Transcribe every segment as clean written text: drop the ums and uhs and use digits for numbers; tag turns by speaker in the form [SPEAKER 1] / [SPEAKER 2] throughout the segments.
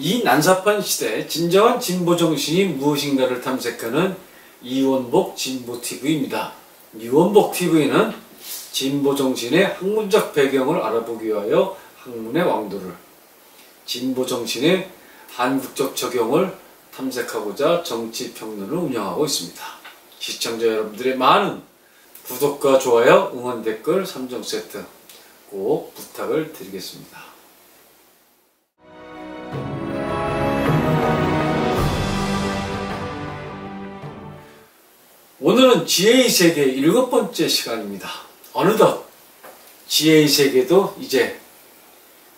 [SPEAKER 1] 이 난삽한 시대에 진정한 진보정신이 무엇인가를 탐색하는 이원복 진보TV입니다. 이원복TV는 진보정신의 학문적 배경을 알아보기 위하여 학문의 왕도를, 진보정신의 한국적 적용을 탐색하고자 정치평론을 운영하고 있습니다. 시청자 여러분들의 많은 구독과 좋아요, 응원 댓글 3종 세트 꼭 부탁을 드리겠습니다. 오늘은 지혜의 세계 7번째 시간입니다. 어느덧 지혜의 세계도 이제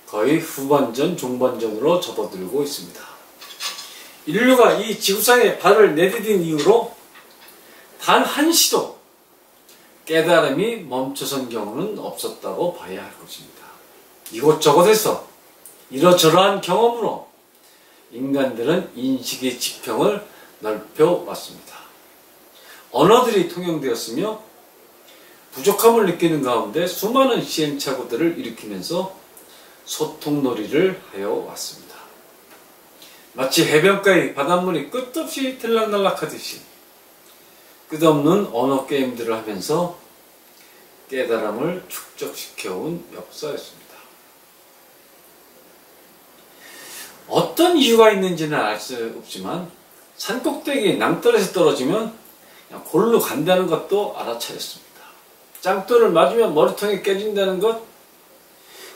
[SPEAKER 1] 거의 후반전, 중반전으로 접어들고 있습니다. 인류가 이 지구상에 발을 내디딘 이후로 단 한시도 깨달음이 멈춰선 경우는 없었다고 봐야 할 것입니다. 이곳저곳에서 이러저러한 경험으로 인간들은 인식의 지평을 넓혀왔습니다. 언어들이 통용되었으며 부족함을 느끼는 가운데 수많은 시행착오들을 일으키면서 소통놀이를 하여 왔습니다. 마치 해변가의 바닷물이 끝없이 들락날락하듯이 끝없는 언어 게임들을 하면서 깨달음을 축적시켜온 역사였습니다. 어떤 이유가 있는지는 알 수 없지만 산꼭대기 낭떠러에서 떨어지면 그냥 골로 간다는 것도 알아차렸습니다. 짱돌을 맞으면 머리통이 깨진다는 것,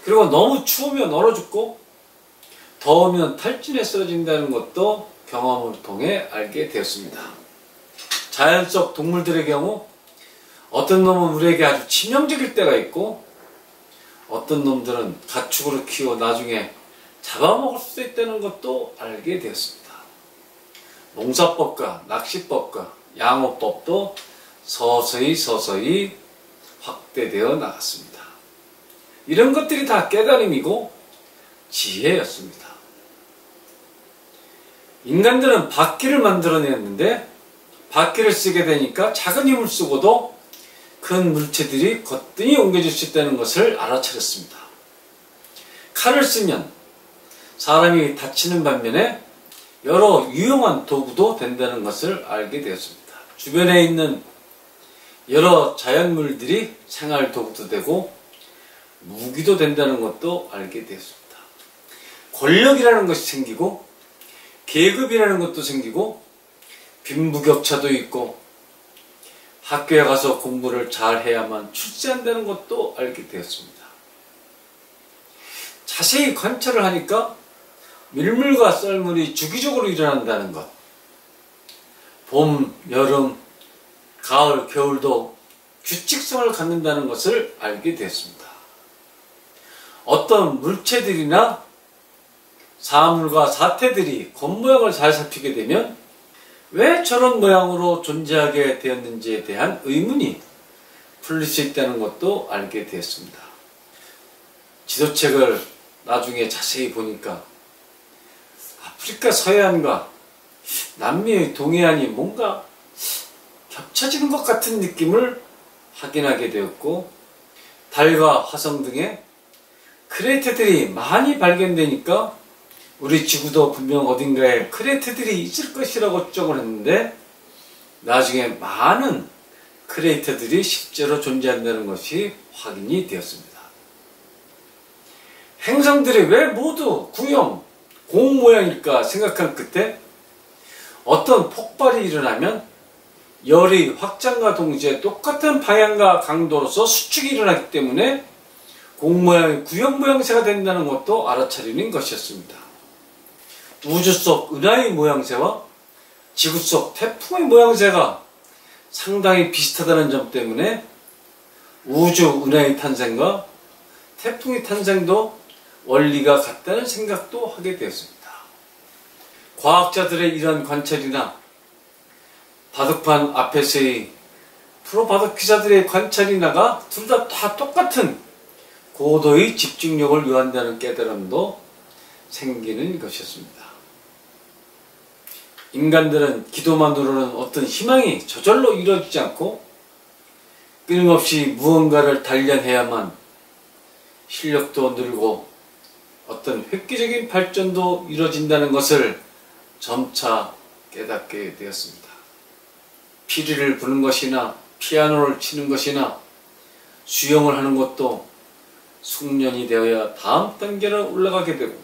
[SPEAKER 1] 그리고 너무 추우면 얼어 죽고 더우면 탈진해 쓰러진다는 것도 경험을 통해 알게 되었습니다. 자연 속 동물들의 경우 어떤 놈은 우리에게 아주 치명적일 때가 있고 어떤 놈들은 가축으로 키워 나중에 잡아먹을 수 있다는 것도 알게 되었습니다. 농사법과 낚시법과 양호법도 서서히 확대되어 나갔습니다. 이런 것들이 다 깨달음이고 지혜였습니다. 인간들은 바퀴를 만들어냈는데 바퀴를 쓰게 되니까 작은 힘을 쓰고도 큰 물체들이 거뜬히 옮겨질 수 있다는 것을 알아차렸습니다. 칼을 쓰면 사람이 다치는 반면에 여러 유용한 도구도 된다는 것을 알게 되었습니다. 주변에 있는 여러 자연물들이 생활 도구도 되고 무기도 된다는 것도 알게 되었습니다. 권력이라는 것이 생기고 계급이라는 것도 생기고 빈부격차도 있고 학교에 가서 공부를 잘 해야만 출세한다는 것도 알게 되었습니다. 자세히 관찰을 하니까 밀물과 썰물이 주기적으로 일어난다는 것, 봄, 여름, 가을, 겨울도 규칙성을 갖는다는 것을 알게 되었습니다. 어떤 물체들이나 사물과 사태들이 겉모양을 잘 살피게 되면 왜 저런 모양으로 존재하게 되었는지에 대한 의문이 풀릴 수 있다는 것도 알게 되었습니다. 지도책을 나중에 자세히 보니까 아프리카 서해안과 남미의 동해안이 뭔가 겹쳐지는 것 같은 느낌을 확인하게 되었고, 달과 화성 등의 크레이터들이 많이 발견되니까 우리 지구도 분명 어딘가에 크레이터들이 있을 것이라고 추정을 했는데 나중에 많은 크레이터들이 실제로 존재한다는 것이 확인이 되었습니다. 행성들이 왜 모두 구형, 공 모양일까 생각한 끝에 어떤 폭발이 일어나면 열의 확장과 동시에 똑같은 방향과 강도로서 수축이 일어나기 때문에 공 모양이 구형 모양새가 된다는 것도 알아차리는 것이었습니다. 우주 속 은하의 모양새와 지구 속 태풍의 모양새가 상당히 비슷하다는 점 때문에 우주 은하의 탄생과 태풍의 탄생도 원리가 같다는 생각도 하게 되었습니다. 과학자들의 이러한 관찰이나 바둑판 앞에서의 프로 바둑 기사들의 관찰이나가 둘 다 똑같은 고도의 집중력을 요한다는 깨달음도 생기는 것이었습니다. 인간들은 기도만으로는 어떤 희망이 저절로 이루어지지 않고 끊임없이 무언가를 단련해야만 실력도 늘고 어떤 획기적인 발전도 이루어진다는 것을 점차 깨닫게 되었습니다. 피리를 부는 것이나 피아노를 치는 것이나 수영을 하는 것도 숙련이 되어야 다음 단계로 올라가게 되고,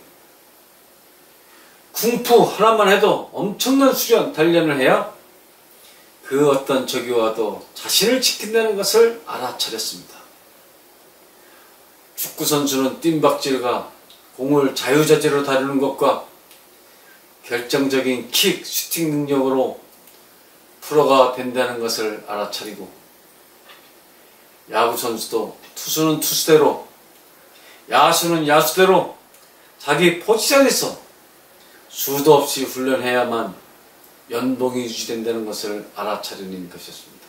[SPEAKER 1] 쿵푸 하나만 해도 엄청난 수련, 단련을 해야 그 어떤 적이 와도 자신을 지킨다는 것을 알아차렸습니다. 축구선수는 뜀박질과 공을 자유자재로 다루는 것과 결정적인 킥, 슈팅 능력으로 프로가 된다는 것을 알아차리고, 야구선수도 투수는 투수대로, 야수는 야수대로 자기 포지션에서 수도 없이 훈련해야만 연봉이 유지된다는 것을 알아차리는 것이었습니다.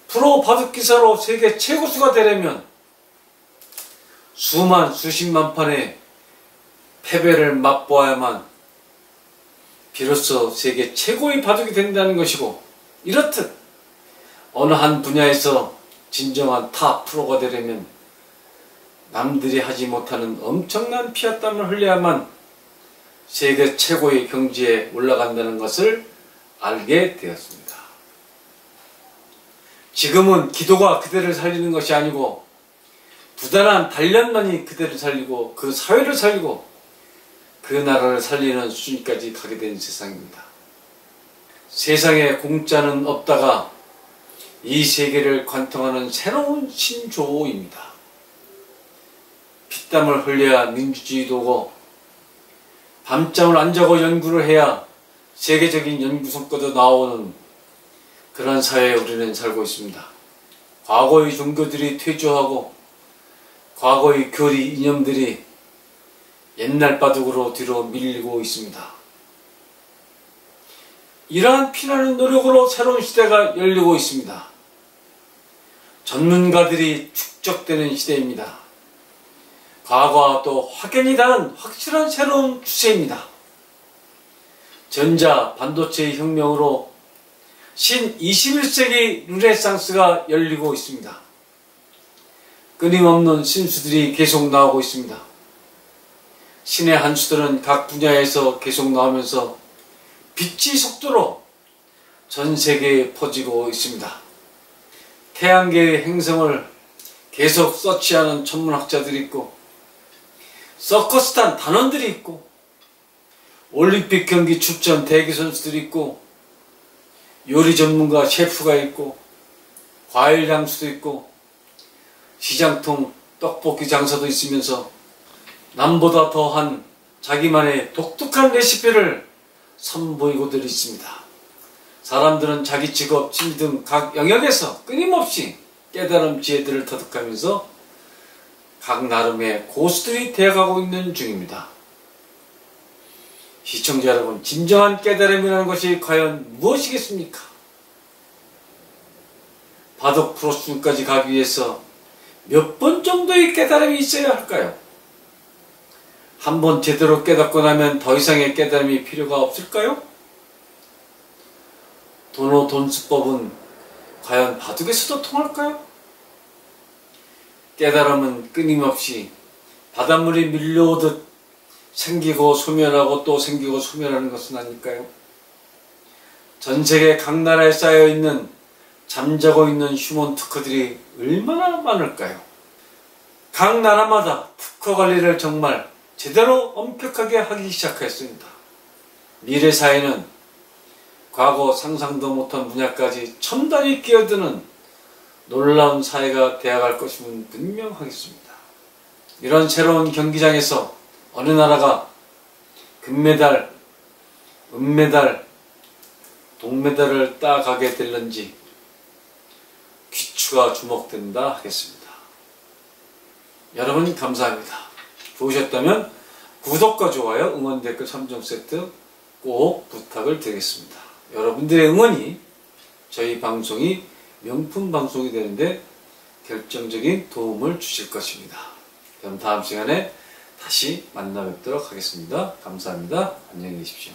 [SPEAKER 1] 프로 바둑기사로 세계 최고수가 되려면 수십만 판의 패배를 맛보아야만 비로소 세계 최고의 바둑이 된다는 것이고, 이렇듯 어느 한 분야에서 진정한 탑 프로가 되려면 남들이 하지 못하는 엄청난 피와 땀을 흘려야만 세계 최고의 경지에 올라간다는 것을 알게 되었습니다. 지금은 기도가 그대를 살리는 것이 아니고 부단한 단련만이 그대를 살리고 그 사회를 살리고 그 나라를 살리는 수준까지 가게 된 세상입니다. 세상에 공짜는 없다가 이 세계를 관통하는 새로운 신조어입니다. 피땀을 흘려야 민주주의도 오고 밤잠을 안 자고 연구를 해야 세계적인 연구 성과도 나오는 그런 사회에 우리는 살고 있습니다. 과거의 종교들이 퇴조하고 과거의 교리 이념들이 옛날 바둑으로 뒤로 밀리고 있습니다. 이러한 피나는 노력으로 새로운 시대가 열리고 있습니다. 전문가들이 축적되는 시대입니다. 과거와 또 확연히 다른 확실한 새로운 추세입니다. 전자, 반도체의 혁명으로 신 21세기 르네상스가 열리고 있습니다. 끊임없는 신수들이 계속 나오고 있습니다. 신의 한 수들은 각 분야에서 계속 나오면서 빛의 속도로 전 세계에 퍼지고 있습니다. 태양계의 행성을 계속 서치하는 천문학자들이 있고, 서커스단 단원들이 있고, 올림픽 경기 출전 대기 선수들이 있고, 요리 전문가 셰프가 있고, 과일 장수도 있고, 시장통 떡볶이 장사도 있으면서 남보다 더한 자기만의 독특한 레시피를 선보이고들 있습니다. 사람들은 자기 직업, 취미 등 각 영역에서 끊임없이 깨달음 지혜들을 터득하면서 각 나름의 고수들이 되어가고 있는 중입니다. 시청자 여러분, 진정한 깨달음이라는 것이 과연 무엇이겠습니까? 바둑 프로 수준까지 가기 위해서 몇 번 정도의 깨달음이 있어야 할까요? 한 번 제대로 깨닫고 나면 더 이상의 깨달음이 필요가 없을까요? 도노 돈수법은 과연 바둑에서도 통할까요? 깨달음은 끊임없이 바닷물이 밀려오듯 생기고 소멸하고 또 생기고 소멸하는 것은 아닐까요? 전 세계 각 나라에 쌓여있는 잠자고 있는 휴먼 특허들이 얼마나 많을까요? 각 나라마다 특허 관리를 정말 제대로 엄격하게 하기 시작했습니다. 미래 사회는 과거 상상도 못한 분야까지 첨단이 끼어드는 놀라운 사회가 되어갈 것임은 분명하겠습니다. 이런 새로운 경기장에서 어느 나라가 금메달, 은메달, 동메달을 따가게 될런지 귀추가 주목된다 하겠습니다. 여러분 감사합니다. 좋으셨다면 구독과 좋아요, 응원 댓글 3종 세트 꼭 부탁을 드리겠습니다. 여러분들의 응원이 저희 방송이 명품 방송이 되는데 결정적인 도움을 주실 것입니다. 그럼 다음 시간에 다시 만나 뵙도록 하겠습니다. 감사합니다. 안녕히 계십시오.